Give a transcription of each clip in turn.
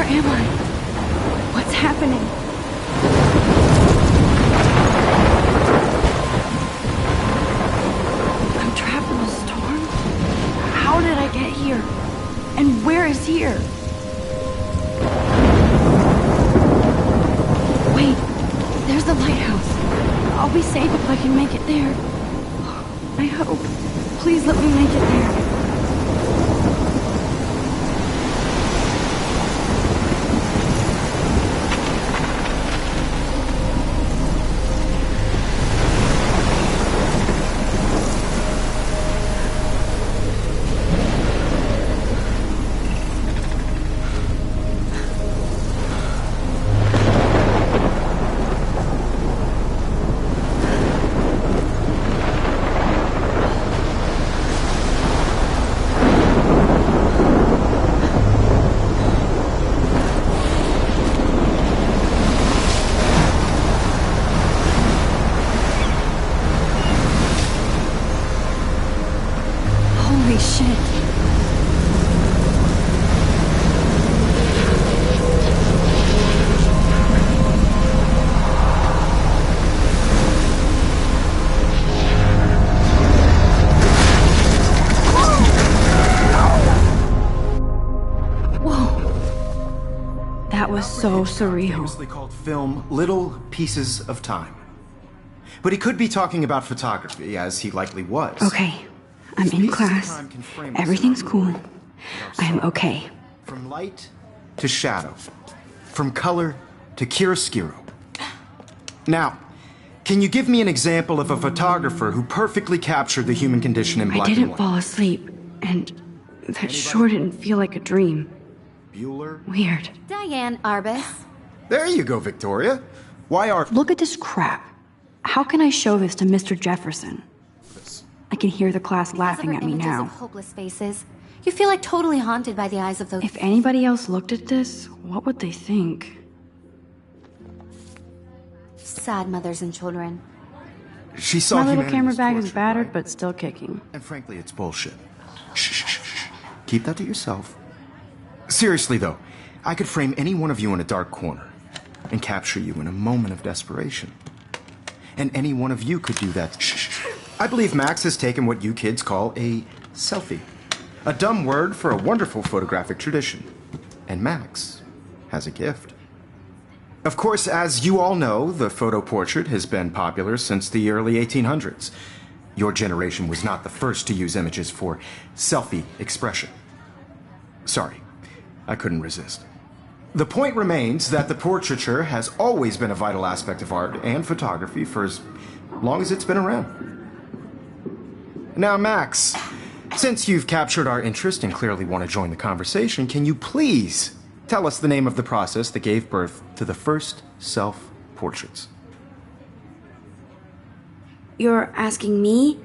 am I? What's happening? I'm trapped in a storm? How did I get here? And where is here? Wait, there's the lighthouse. I'll be safe if I can make it there. I hope. Please let me make it there. Holy shit. Whoa. That was so surreal. Famously called film Little Pieces of Time. But he could be talking about photography, as he likely was. Okay. I'm in class. Everything's cool. I am okay. From light to shadow. From color to chiaroscuro. Now, can you give me an example of a photographer who perfectly captured the human condition in black and I didn't white? fall asleep, and that sure didn't feel like a dream. Bueller? Weird. Diane Arbus. There you go, Victoria. Why are... Look at this crap. How can I show this to Mr. Jefferson? I can hear the class laughing at me now. Of hopeless faces. You feel like totally haunted by the eyes of those. If anybody else looked at this, what would they think? Sad mothers and children. She saw My little humanity's camera bag is torture, battered, right? but still kicking. And frankly, it's bullshit. Shh, shh, shh, shh. Keep that to yourself. Seriously, though, I could frame any one of you in a dark corner and capture you in a moment of desperation. And any one of you could do that. Shh, shh, shh. I believe Max has taken what you kids call a selfie. A dumb word for a wonderful photographic tradition. And Max has a gift. Of course, as you all know, the photo portrait has been popular since the early 1800s. Your generation was not the first to use images for selfie expression. Sorry, I couldn't resist. The point remains that the portraiture has always been a vital aspect of art and photography for as long as it's been around. Now, Max, since you've captured our interest and clearly want to join the conversation, can you please tell us the name of the process that gave birth to the first self-portraits? You're asking me?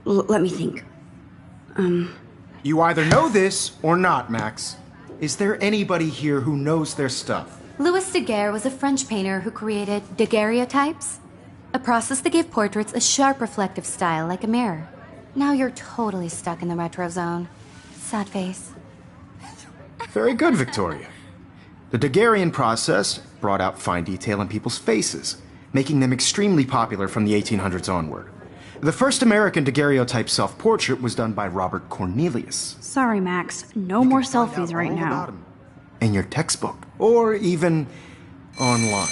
Let me think. You either know this or not, Max. Is there anybody here who knows their stuff? Louis Daguerre was a French painter who created daguerreotypes, a process that gave portraits a sharp reflective style like a mirror. Now you're totally stuck in the retro zone. Sad face. Very good, Victoria. The Daguerrean process brought out fine detail in people's faces, making them extremely popular from the 1800s onward. The first American daguerreotype self-portrait was done by Robert Cornelius. Sorry, Max. No more selfies right now. In your textbook, or even online.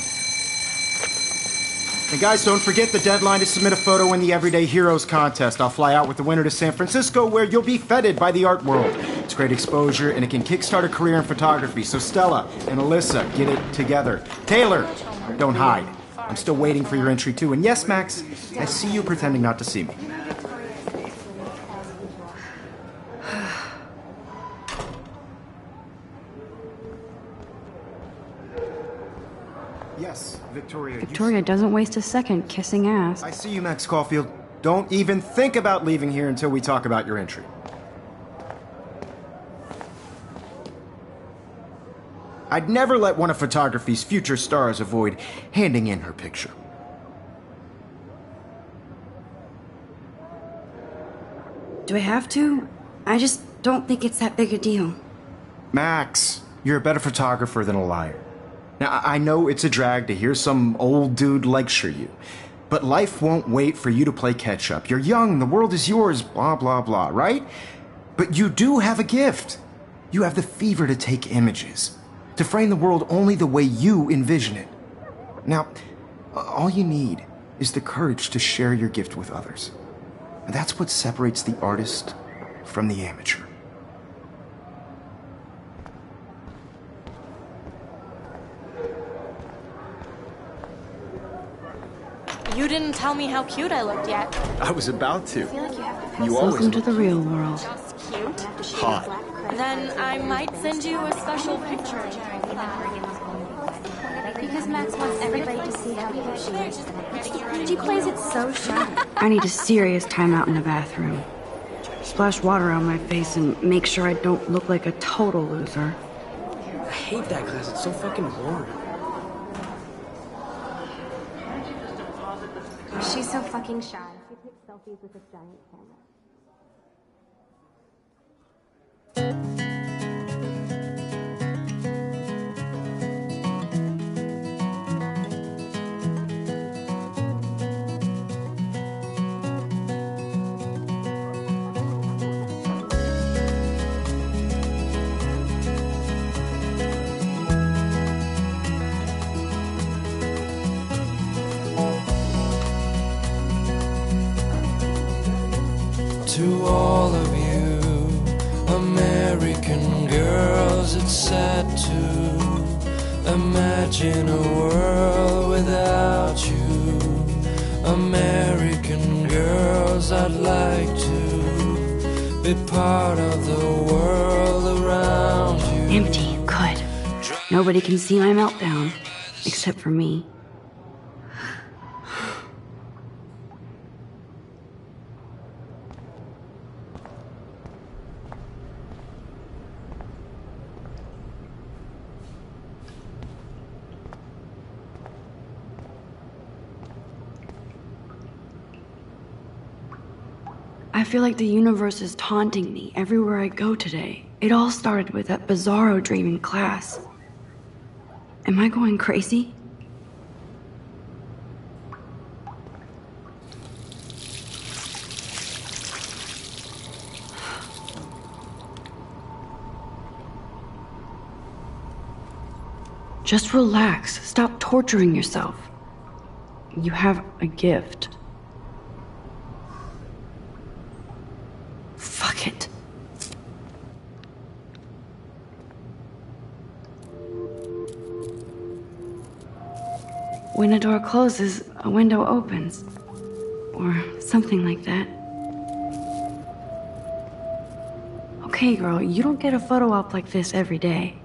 And guys, don't forget the deadline to submit a photo in the Everyday Heroes contest. I'll fly out with the winner to San Francisco, where you'll be feted by the art world. It's great exposure, and it can kickstart a career in photography. So Stella and Alyssa, get it together. Taylor, don't hide. I'm still waiting for your entry, too. And yes, Max, I see you pretending not to see me. Yes, Victoria. Victoria doesn't waste a second kissing ass. I see you, Max Caulfield. Don't even think about leaving here until we talk about your entry. I'd never let one of photography's future stars avoid handing in her picture. Do I have to? I just don't think it's that big a deal. Max, You're a better photographer than a liar. Now, I know it's a drag to hear some old dude lecture you, but life won't wait for you to play catch-up. You're young, the world is yours, blah, blah, blah, right? But you do have a gift. You have the fever to take images, to frame the world only the way you envision it. Now, all you need is the courage to share your gift with others. And that's what separates the artist from the amateur. You didn't tell me how cute I looked yet. I was about to. You Welcome to the real world. Just cute? Hot. Then I might send you a special picture. Because Max wants everybody to see how cute she is. She plays it so shy. I need a serious timeout in the bathroom. Splash water on my face and make sure I don't look like a total loser. I hate that class. It's so fucking boring. She's so fucking shy. She takes selfies with a giant camera. To all of you American girls, it's sad to imagine a world without you. American girls, I'd like to be part of the world around you. Empty, good. Nobody can see my meltdown, except for me. I feel like the universe is taunting me everywhere I go today. It all started with that bizarro dream in class. Am I going crazy? Just relax. Stop torturing yourself. You have a gift. Fuck it. When a door closes, a window opens. Or something like that. Okay, girl, you don't get a photo op like this every day.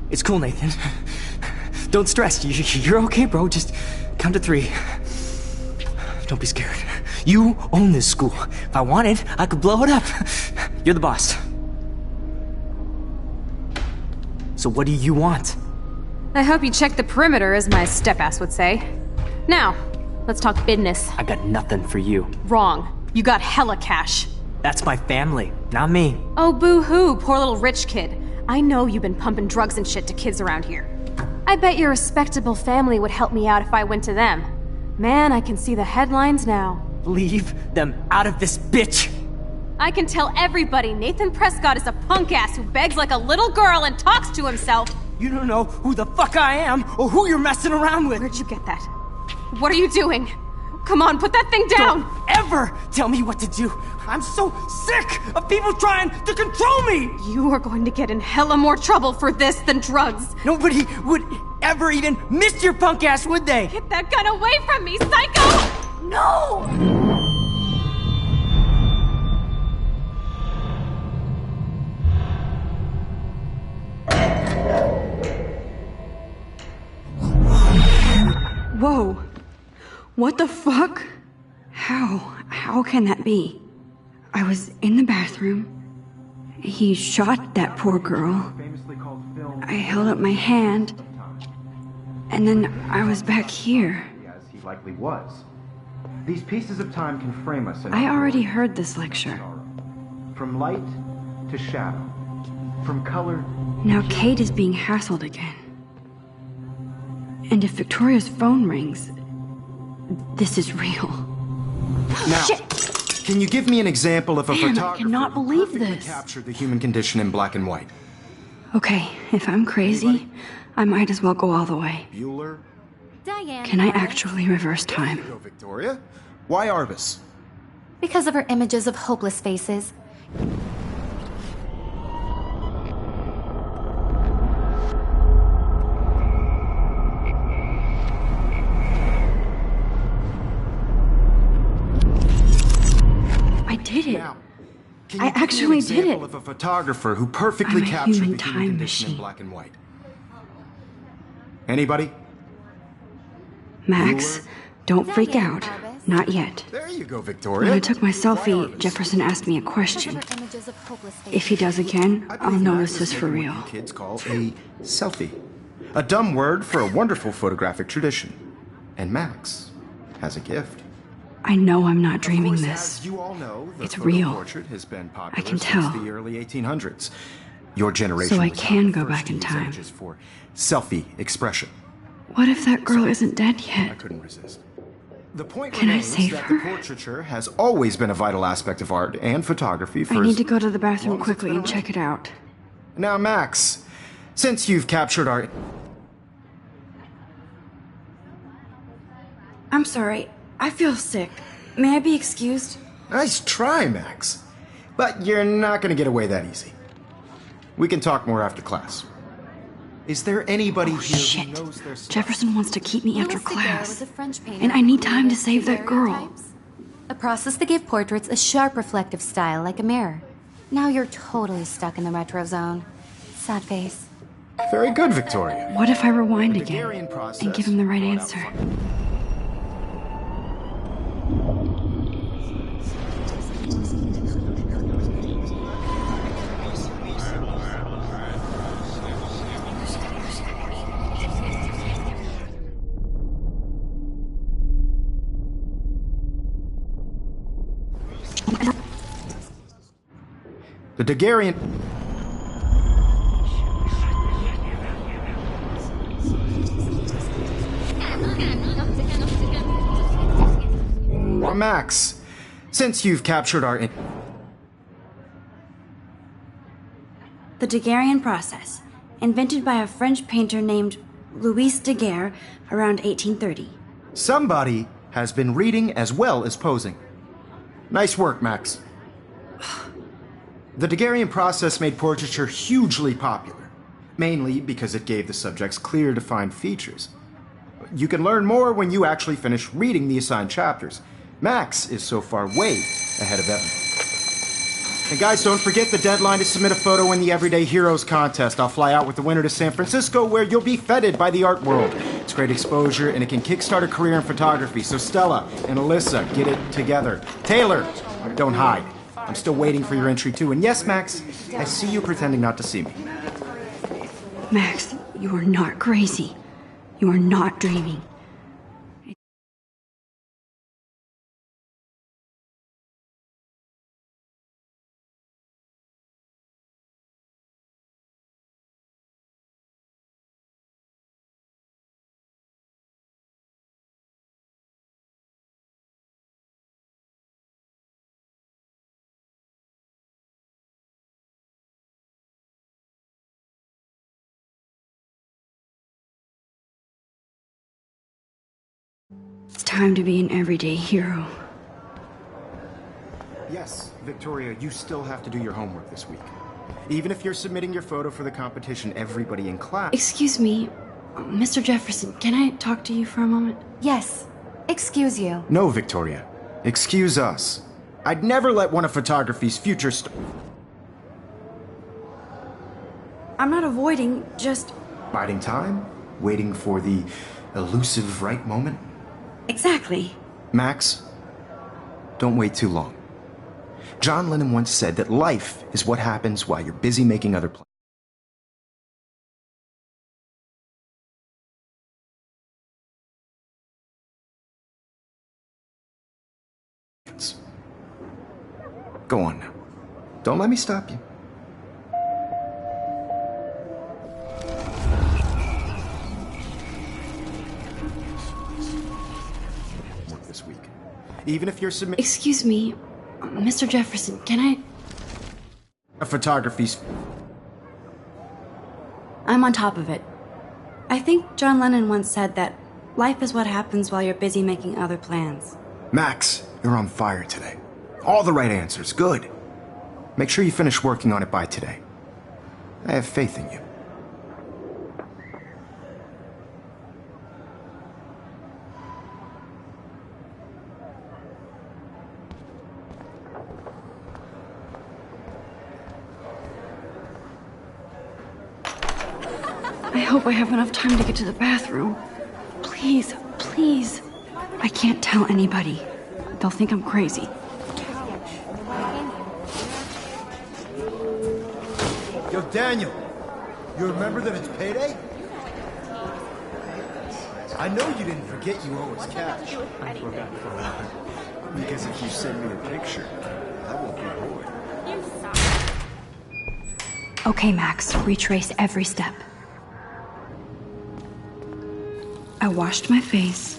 It's cool, Nathan. Don't stress. You're okay, bro. Just count to 3. Don't be scared. You own this school. If I wanted, I could blow it up. You're the boss. So what do you want? I hope you checked the perimeter, as my step-ass would say. Now, let's talk business. I got nothing for you. Wrong. You got hella cash. That's my family, not me. Oh, boo-hoo, poor little rich kid. I know you've been pumping drugs and shit to kids around here. I bet your respectable family would help me out if I went to them. Man, I can see the headlines now. Leave them out of this bitch! I can tell everybody Nathan Prescott is a punk-ass who begs like a little girl and talks to himself. You don't know who the fuck I am or who you're messing around with. Where'd you get that? What are you doing? Come on, put that thing down! Don't ever tell me what to do! I'm so sick of people trying to control me! You are going to get in hella more trouble for this than drugs. Nobody would ever even miss your punk ass, would they? Get that gun away from me, psycho! No! Whoa, What the fuck? How can that be? I was in the bathroom. He shot that poor girl. I held up my hand. And then I was back here. As he likely was. These pieces of time can frame us in I already heard this lecture. from light to shadow, from color. Now Kate is being hassled again. And if Victoria's phone rings, this is real. Now, Shit! can you give me an example of a Man, I photographer cannot who believe perfectly this. captured the human condition in black and white? Okay, if I'm crazy, I might as well go all the way. Bueller? Diane. Can I Arbus. actually reverse time? Go, Victoria. Why Arbus? Because of her images of hopeless faces. I did it. Now, can I you give me actually an did example it. of a photographer who perfectly I'm a captured human the time human condition in machine. black and white? Anybody? Max, Bueller? don't freak Diane out. Arbus. Not yet. There you go, When Victoria. I took my Why selfie, Arbus? Jefferson asked me a Because of question. her images of hopeless faces. If he does again, I I'll believe know Max this is for making real. what you kids call a selfie. A dumb word for a wonderful photographic tradition. And Max has a gift. I know I'm not dreaming Of course, this. as you all know, the It's photo real. portrait has been popular I can since tell. the early 1800s. Your generation So I was not can the go first back to in use time. images for selfie expression. What if that girl isn't dead I yet? couldn't resist. The point Can I remains save that her? the portraiture has always been a vital aspect of art and photography for I need as to go to the bathroom long as it's quickly been and check it out. Now, Max, since you've captured our... I'm sorry. I feel sick. May I be excused? Nice try, Max. But you're not going to get away that easy. We can talk more after class. Is there anybody here Shit. who knows their stuff? Jefferson wants to keep me after Louis Daguerre class. was a French painter And I who need time to created save that girl. daguerreotypes, a process that gave portraits a sharp reflective style like a mirror. Now you're totally stuck in the retro zone. Sad face. Very good, Victoria. What if I rewind The again Daguerrean process and give him the right brought out answer? fun- The Daguerrean... Max, since you've captured our... The Daguerrean process, invented by a French painter named Louis Daguerre around 1830. Somebody has been reading as well as posing. Nice work, Max. The Daguerrean process made portraiture hugely popular, mainly because it gave the subjects clear, defined features. You can learn more when you actually finish reading the assigned chapters. Max is so far way ahead of Evan. And guys, don't forget the deadline to submit a photo in the Everyday Heroes contest. I'll fly out with the winner to San Francisco, where you'll be feted by the art world. It's great exposure, and it can kickstart a career in photography. So Stella and Alyssa, get it together. Taylor, don't hide. I'm still waiting for your entry too. And yes, Max, I see you pretending not to see me. Max, you are not crazy. You are not dreaming. It's time to be an everyday hero. Yes, Victoria, you still have to do your homework this week. Even if you're submitting your photo for the competition, everybody in class... Excuse me, Mr. Jefferson, can I talk to you for a moment? Yes. Excuse you. No, Victoria. Excuse us. I'd never let one of photography's future I'm not avoiding, just... biding time, waiting for the elusive right moment. Exactly. Max, don't wait too long. John Lennon once said that life is what happens while you're busy making other plans. Go on now. Don't let me stop you. Work this week. Even if you're submitting Excuse me, Mr. Jefferson, can I... photography's... I'm on top of it. I think John Lennon once said that life is what happens while you're busy making other plans. Max, you're on fire today. All the right answers. Good. Make sure you finish working on it by today. I have faith in you. I hope I have enough time to get to the bathroom. Please, please. I can't tell anybody. They'll think I'm crazy. Yo, Daniel, you remember that it's payday? I know you didn't forget you owe us cash. I forgot for a while. Because if you send me a picture, I won't be bored. Okay, Max, retrace every step. I washed my face.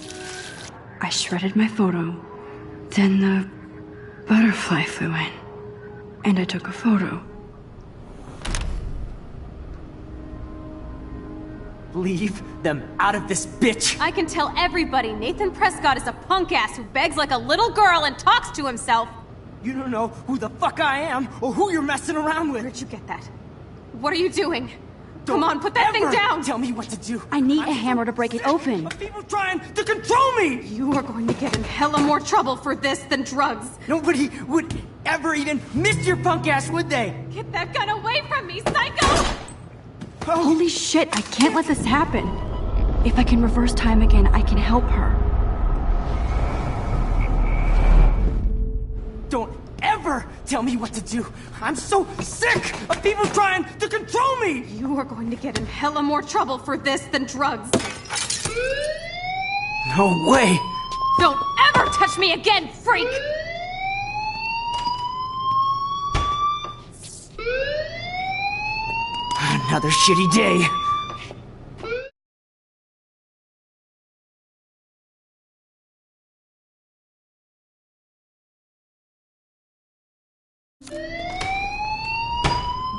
I shredded my photo. Then the butterfly flew in. And I took a photo. Leave them out of this bitch! I can tell everybody Nathan Prescott is a punk ass who begs like a little girl and talks to himself. You don't know who the fuck I am or who you're messing around with. Where'd you get that? What are you doing? Come on, put that thing down! Tell me what to do. I need a hammer to break it open. Of people trying to control me! You are going to get in hella more trouble for this than drugs. Nobody would ever even miss your punk ass, would they? Get that gun away from me, psycho! Holy shit, I can't let this happen. If I can reverse time again, I can help her. Don't ever tell me what to do. I'm so sick of people trying to control me! You are going to get in hella more trouble for this than drugs. No way! Don't ever touch me again, freak! Another shitty day.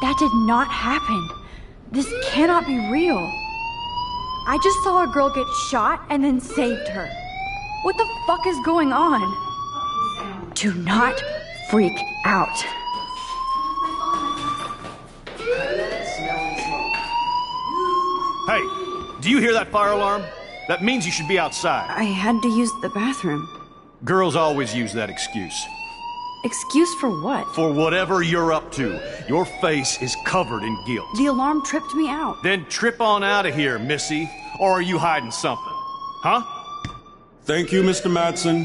That did not happen. This cannot be real. I just saw a girl get shot and then saved her. What the fuck is going on? Do not freak out. Hey, do you hear that fire alarm? That means you should be outside. I had to use the bathroom. Girls always use that excuse. Excuse for what? For whatever you're up to, your face is covered in guilt. The alarm tripped me out. Then trip on out of here, Missy. Or are you hiding something? Huh? Thank you, Mr. Madsen.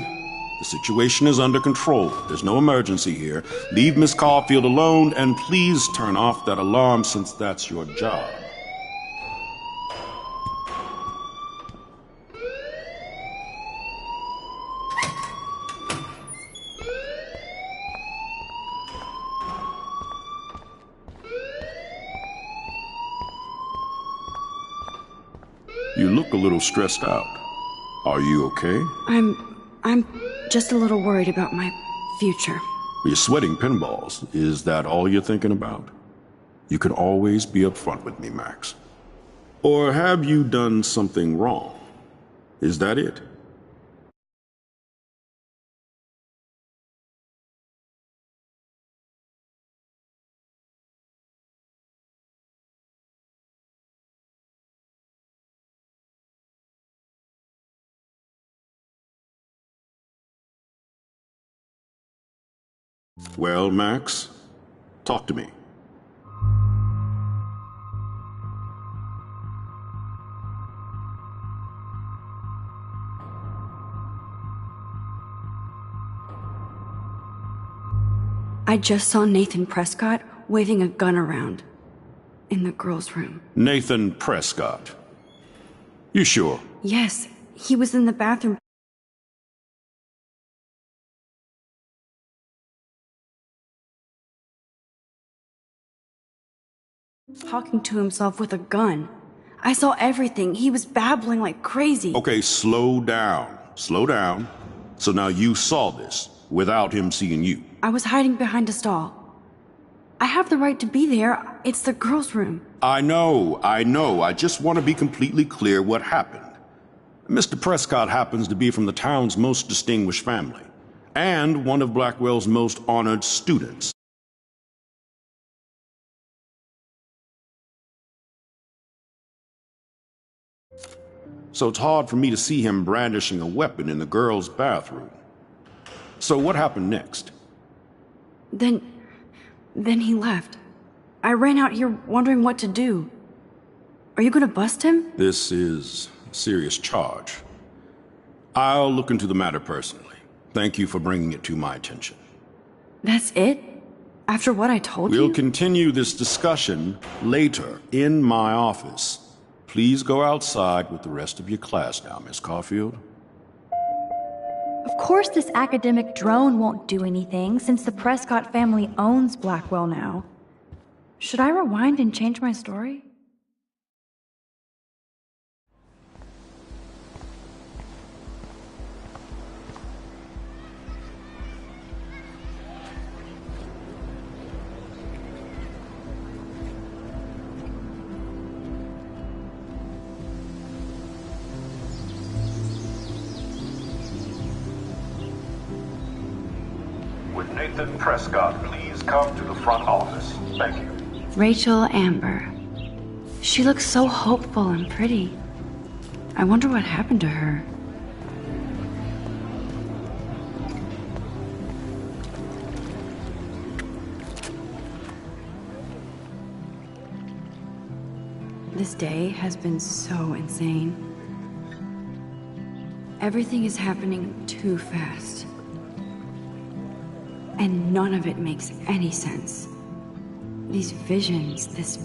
The situation is under control. There's no emergency here. Leave Miss Caulfield alone, and please turn off that alarm since that's your job. You look a little stressed out. Are you okay? I'm just a little worried about my future. You're sweating pinballs. Is that all you're thinking about? You can always be upfront with me, Max. Or have you done something wrong? Is that it? Well, Max, talk to me. I just saw Nathan Prescott waving a gun around in the girls' room. Nathan Prescott. You sure? Yes, he was in the bathroom. Talking to himself with a gun. I saw everything. He was babbling like crazy. Okay, slow down. Slow down. So now you saw this without him seeing you. I was hiding behind a stall. I have the right to be there. It's the girls' room. I know. I just want to be completely clear what happened. Mr. Prescott happens to be from the town's most distinguished family, and one of Blackwell's most honored students. So it's hard for me to see him brandishing a weapon in the girls' bathroom. So what happened next? Then he left. I ran out here wondering what to do. Are you gonna bust him? This is a serious charge. I'll look into the matter personally. Thank you for bringing it to my attention. That's it? After what I told you? We'll continue this discussion later in my office. Please go outside with the rest of your class now, Miss Caulfield. Of course this academic drone won't do anything, since the Prescott family owns Blackwell now. Should I rewind and change my story? Would Nathan Prescott please come to the front office? Thank you. Rachel Amber. She looks so hopeful and pretty. I wonder what happened to her. This day has been so insane. Everything is happening too fast. And none of it makes any sense. These visions, this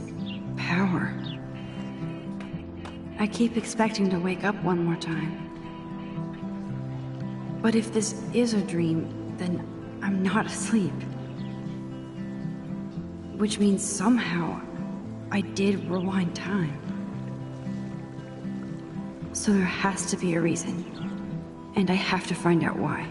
power. I keep expecting to wake up one more time. But if this is a dream, then I'm not asleep. Which means somehow I did rewind time. So there has to be a reason. And I have to find out why.